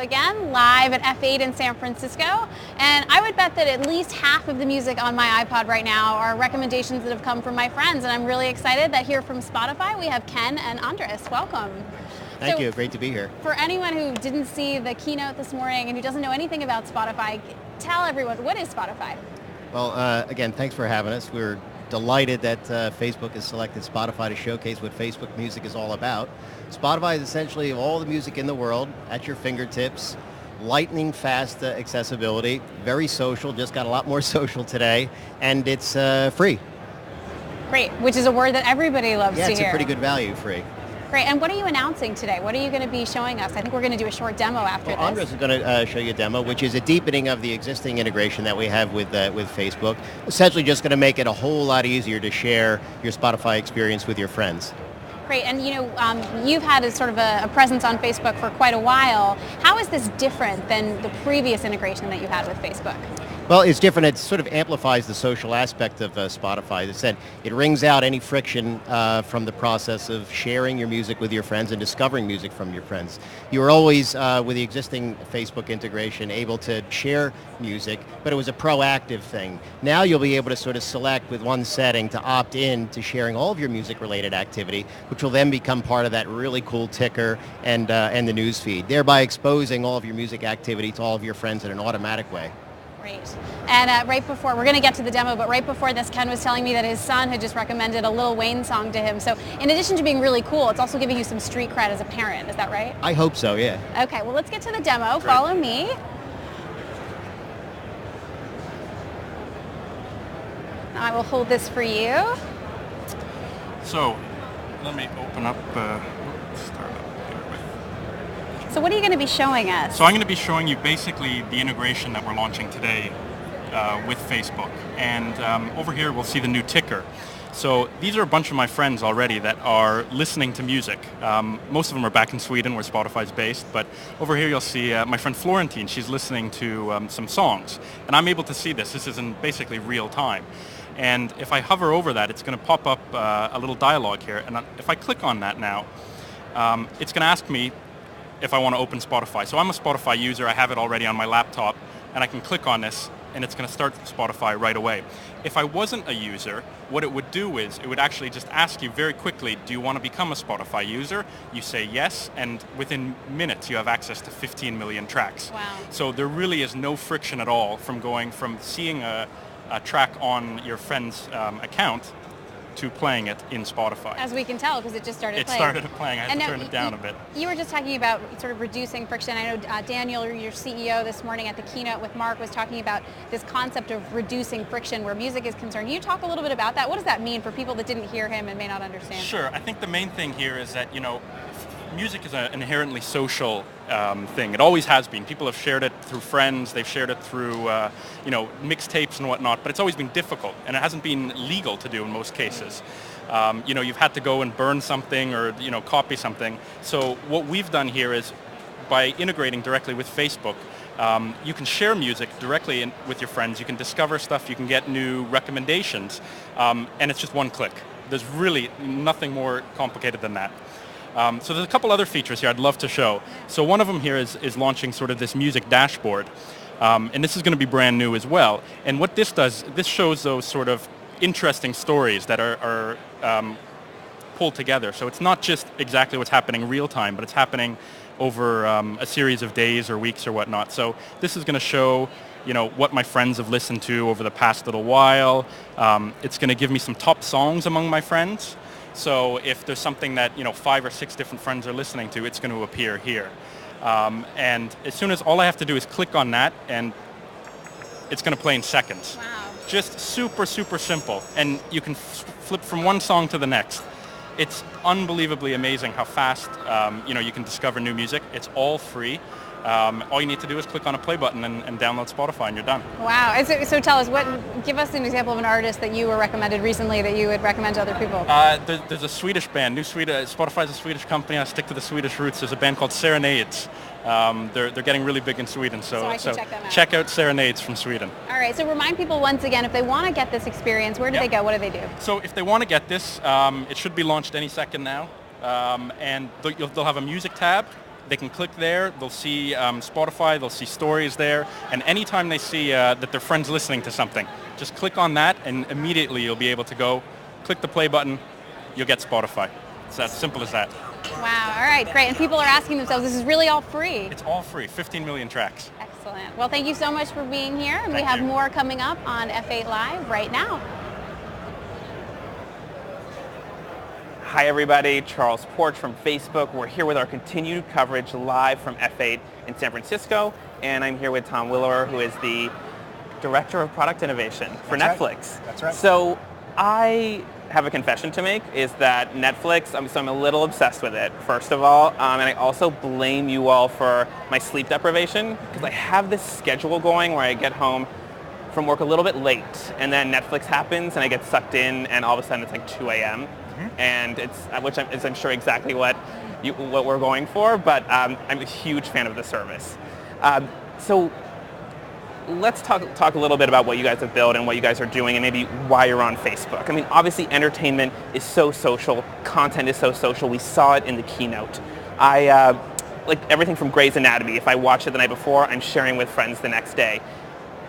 again, live at F8 in San Francisco. And I would bet that at least half of the music on my iPod right now are recommendations that have come from my friends. And I'm really excited that here from Spotify, we have Ken and Andres. Welcome. Thank you. Great to be here. For anyone who didn't see the keynote this morning and who doesn't know anything about Spotify, tell everyone, what is Spotify? Well, again, thanks for having us. We're delighted that Facebook has selected Spotify to showcase what Facebook music is all about. Spotify is essentially all the music in the world at your fingertips, lightning fast accessibility, very social, just got a lot more social today, and it's free. Great, which is a word that everybody loves to hear. Yeah, it's a pretty good value, free. Great, and what are you announcing today? What are you going to be showing us? I think we're going to do a short demo after this. Andres is going to show you a demo, which is a deepening of the existing integration that we have with Facebook. Essentially just going to make it a whole lot easier to share your Spotify experience with your friends. Great, and you've had a sort of a presence on Facebook for quite a while. How is this different than the previous integration that you had with Facebook? Well, it's different. It sort of amplifies the social aspect of Spotify. As I said, it wrings out any friction from the process of sharing your music with your friends and discovering music from your friends. You were always, with the existing Facebook integration, able to share music, but it was a proactive thing. Now you'll be able to sort of select with one setting to opt in to sharing all of your music-related activity, which will then become part of that really cool ticker and the news feed, thereby exposing all of your music activity to all of your friends in an automatic way. Great. And right before, we're going to get to the demo, but right before this, Ken was telling me that his son had just recommended a Lil Wayne song to him. So in addition to being really cool, it's also giving you some street cred as a parent. Is that right? I hope so, yeah. Okay, well, let's get to the demo. Great. Follow me. I will hold this for you. So let me open up, So what are you going to be showing us? So I'm going to be showing you basically the integration that we're launching today with Facebook. And over here we'll see the new ticker. So these are a bunch of my friends already that are listening to music. Most of them are back in Sweden where Spotify is based, but over here you'll see my friend Florentine. She's listening to some songs. And I'm able to see this. This is in basically real time. And if I hover over that, it's going to pop up a little dialogue here. And if I click on that now, it's going to ask me if I want to open Spotify. So I'm a Spotify user, I have it already on my laptop, and I can click on this, and it's going to start Spotify right away. If I wasn't a user, what it would do is, it would actually just ask you very quickly, do you want to become a Spotify user? You say yes, and within minutes you have access to 15 million tracks. Wow. So there really is no friction at all from going from seeing a track on your friend's account to playing it in Spotify. As we can tell, because it just started playing. It started playing. I had to turn it down a bit. You were just talking about sort of reducing friction. I know Daniel, your CEO, this morning at the keynote with Mark was talking about this concept of reducing friction where music is concerned. Can you talk a little bit about that? What does that mean for people that didn't hear him and may not understand? Sure. I think the main thing here is that, music is an inherently social thing. It always has been. People have shared it through friends. They've shared it through, mixtapes and whatnot. But it's always been difficult, and it hasn't been legal to do in most cases. You've had to go and burn something or copy something. So what we've done here is, by integrating directly with Facebook, you can share music directly with your friends. You can discover stuff. You can get new recommendations, and it's just one click. There's really nothing more complicated than that. So there's a couple other features here I'd love to show. So one of them here is launching sort of this music dashboard. And this is going to be brand new as well. And what this does, this shows those sort of interesting stories that are pulled together. So it's not just exactly what's happening real time, but it's happening over a series of days or weeks or whatnot. So this is going to show what my friends have listened to over the past little while. It's going to give me some top songs among my friends. So if there's something that 5 or 6 different friends are listening to, it's going to appear here. And as soon as all I have to do is click on that, and it's going to play in seconds. Wow. Just super, super simple. And you can flip from one song to the next. It's unbelievably amazing how fast you can discover new music. It's all free. All you need to do is click on a play button and download Spotify, and you're done. Wow. So tell us, give us an example of an artist that you were recommended recently that you would recommend to other people. There's a Swedish band, Spotify's a Swedish company. I stick to the Swedish roots. There's a band called Serenades. They're getting really big in Sweden, so I should check them out. Check out Serenades from Sweden. All right, so remind people once again, if they want to get this experience, where do they go? What do they do? So if they want to get this, it should be launched any second now. And they'll have a music tab, They can click there, they'll see Spotify, they'll see stories there, and anytime they see that their friend's listening to something, just click on that and immediately you'll be able to go, click the play button, you'll get Spotify. It's as simple as that. Wow, all right, great. And people are asking themselves, this is really all free. It's all free, 15 million tracks. Excellent. Well, thank you so much for being here, and we Thank have you. more coming up on F8 Live right now. Hi everybody, Charles Porch from Facebook. We're here with our continued coverage live from F8 in San Francisco, and I'm here with Tom Willewer, who is the Director of Product Innovation for That's Netflix. right. That's right. So I have a confession to make, is that Netflix, I'm a little obsessed with it, first of all, and I also blame you all for my sleep deprivation, because I have this schedule going where I get home from work a little bit late, and then Netflix happens, and I get sucked in, and all of a sudden it's like 2 a.m., and I'm sure exactly what we're going for, but I'm a huge fan of the service. So let's talk a little bit about what you guys have built and what you guys are doing and maybe why you're on Facebook. I mean, obviously entertainment is so social, content is so social. We saw it in the keynote. Like everything from Grey's Anatomy, if I watch it the night before, I'm sharing with friends the next day.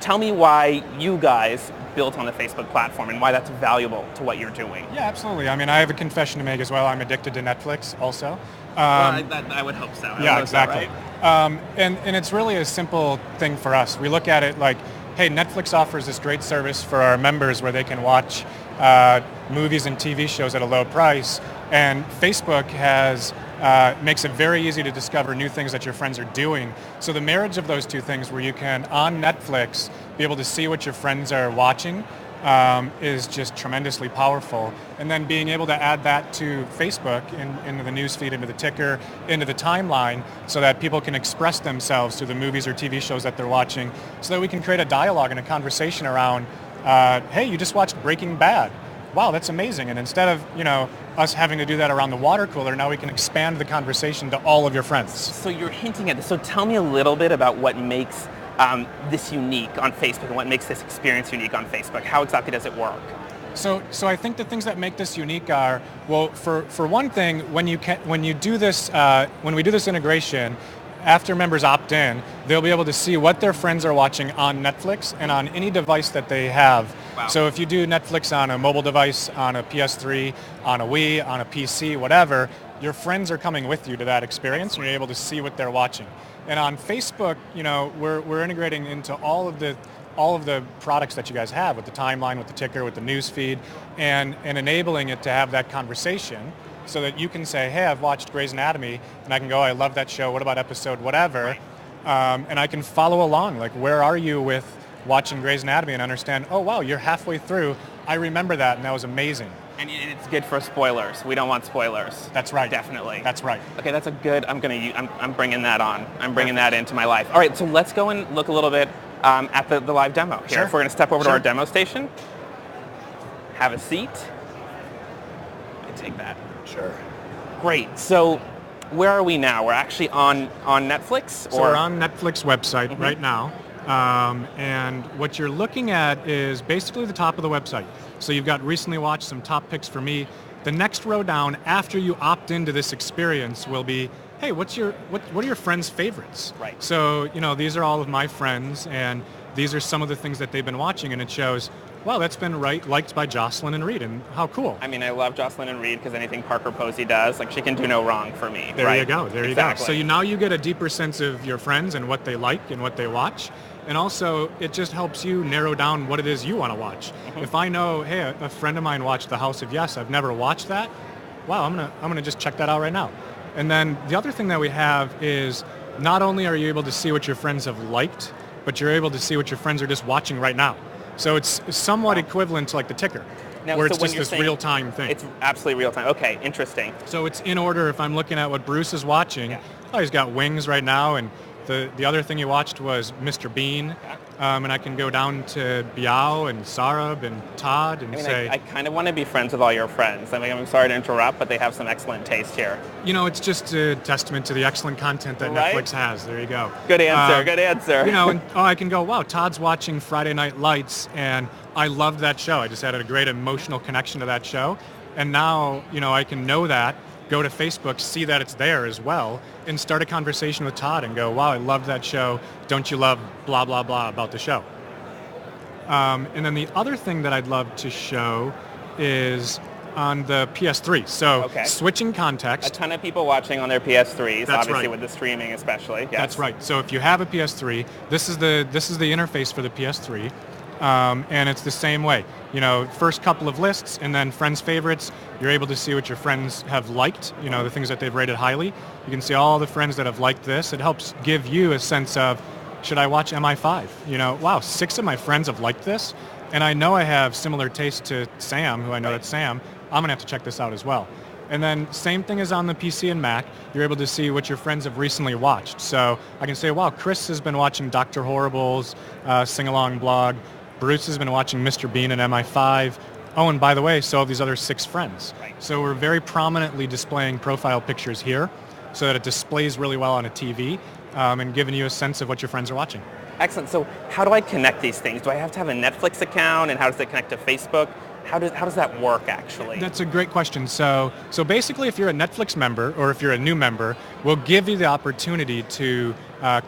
Tell me why you guys built on the Facebook platform and why that's valuable to what you're doing. Yeah, absolutely. I mean, I have a confession to make as well. I'm addicted to Netflix also. I would hope so. Yeah, exactly. And it's really a simple thing for us. We look at it like, hey, Netflix offers this great service for our members where they can watch movies and TV shows at a low price, and Facebook makes it very easy to discover new things that your friends are doing. So the marriage of those two things, where you can, on Netflix, be able to see what your friends are watching, is just tremendously powerful. And then being able to add that to Facebook, into the newsfeed, into the ticker, into the timeline, so that people can express themselves through the movies or TV shows that they're watching, so that we can create a dialogue and a conversation around, hey, you just watched Breaking Bad. Wow, that's amazing. And instead of, us having to do that around the water cooler, now we can expand the conversation to all of your friends. So you're hinting at this. So tell me a little bit about what makes this unique on Facebook and what makes this experience unique on Facebook. How exactly does it work? So I think the things that make this unique are, well, for one thing, when we do this integration, after members opt in, they'll be able to see what their friends are watching on Netflix and on any device that they have. Wow. So if you do Netflix on a mobile device, on a PS3, on a Wii, on a PC, whatever, your friends are coming with you to that experience, and you're able to see what they're watching. And on Facebook, we're integrating into all of the products that you guys have, with the timeline, with the ticker, with the news feed, and enabling it to have that conversation, so that you can say, hey, I've watched Grey's Anatomy, and I can go, I love that show, what about episode whatever? And I can follow along, like, where are you with watching Grey's Anatomy, and understand, oh wow, you're halfway through, I remember that, and that was amazing. And it's good for spoilers. We don't want spoilers. That's right. Definitely. That's right. Okay, that's a good, I'm bringing that on. I'm bringing that into my life. All right, so let's go and look a little bit at the live demo here. Sure. If we're going to step over to Sure. our demo station, have a seat. I take that. Sure. Great. So where are we now? We're actually on Netflix? So we're on Netflix website right now. And what you're looking at is basically the top of the website. So you've got recently watched, some top picks for me. The next row down after you opt into this experience will be, hey, what are your friends' favorites? Right. So, these are all of my friends, and these are some of the things that they've been watching, and it shows, wow, that's been liked by Jocelyn and Reed, and how cool. I mean, I love Jocelyn and Reed because anything Parker Posey does, like, she can do no wrong for me. There right? you go. There Exactly. you go. So now you get a deeper sense of your friends and what they like and what they watch. And also, it just helps you narrow down what it is you want to watch. If I know, hey, a friend of mine watched The House of Yes, I've never watched that. Wow, I'm gonna just check that out right now. And then the other thing that we have is, not only are you able to see what your friends have liked, but you're able to see what your friends are just watching right now. So it's somewhat equivalent to like the ticker, Now, where so it's when just you're this saying real-time thing. It's absolutely real time. Okay, interesting. So it's in order. If I'm looking at what Bruce is watching, Yeah. oh, he's got Wings right now, and the other thing he watched was Mr. Bean, and I can go down to Biao and Sarab and Todd and I mean, say, I kind of want to be friends with all your friends. I mean, I'm sorry to interrupt, but they have some excellent taste here. it's just a testament to the excellent content that Right? Netflix has. There you go. Good answer, good answer. And I can go, wow, Todd's watching Friday Night Lights, and I loved that show. I just had a great emotional connection to that show. And now, I can know that, go to Facebook, see that it's there as well, and start a conversation with Todd and go, wow, I loved that show. Don't you love blah, blah, blah about the show? And then the other thing that I'd love to show is on the PS3. So switching context. A ton of people watching on their PS3s, That's obviously right. with the streaming especially. Yes. That's right. So if you have a PS3, this is the interface for the PS3, and it's the same way. You know, first couple of lists, and then friends' favorites. You're able to see what your friends have liked. You know, the things that they've rated highly. You can see all the friends that have liked this. It helps give you a sense of, should I watch MI5? You know, wow, 6 of my friends have liked this, and I know I have similar taste to Sam, who I know that's Sam. I'm going to have to check this out as well. And then same thing as on the PC and Mac. You're able to see what your friends have recently watched. So I can say, wow, Chris has been watching Dr. Horrible's sing-along blog. Bruce has been watching Mr. Bean and MI5. Oh, and by the way, so have these other 6 friends. So we're very prominently displaying profile pictures here so that it displays really well on a TV and giving you a sense of what your friends are watching. Excellent. So how do I connect these things? Do I have to have a Netflix account, and how does it connect to Facebook? How does that work actually? That's a great question. So basically, if you're a Netflix member or if you're a new member, we'll give you the opportunity to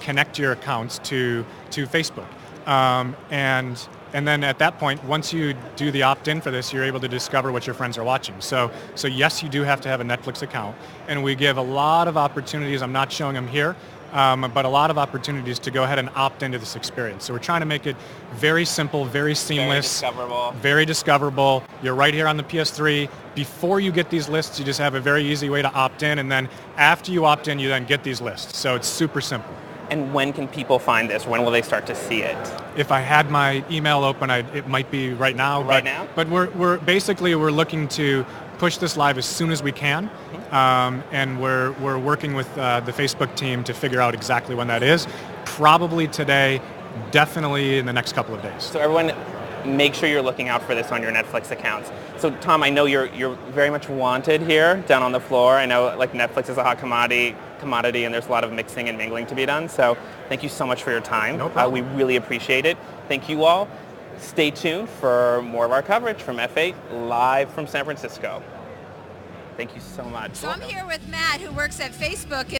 connect your accounts to Facebook. And then at that point, once you do the opt-in for this, you're able to discover what your friends are watching. So yes, you do have to have a Netflix account. And we give a lot of opportunities. I'm not showing them here. But a lot of opportunities to go ahead and opt into this experience. So we're trying to make it very simple, very seamless, very discoverable. You're right here on the PS3. Before you get these lists, you just have a very easy way to opt in, and then after you opt in, you then get these lists. So it's super simple. And when can people find this? When will they start to see it? If I had my email open, it might be right now. But we're looking to push this live as soon as we can, and we're working with the Facebook team to figure out exactly when that is. Probably today, definitely in the next couple of days. So everyone, make sure you're looking out for this on your Netflix accounts. So Tom, I know you're very much wanted here down on the floor. I know like Netflix is a hot commodity, and there's a lot of mixing and mingling to be done. So thank you so much for your time. No problem. We really appreciate it. Thank you all. Stay tuned for more of our coverage from F8 live from San Francisco. Thank you so much. So I'm here with Matt, who works at Facebook.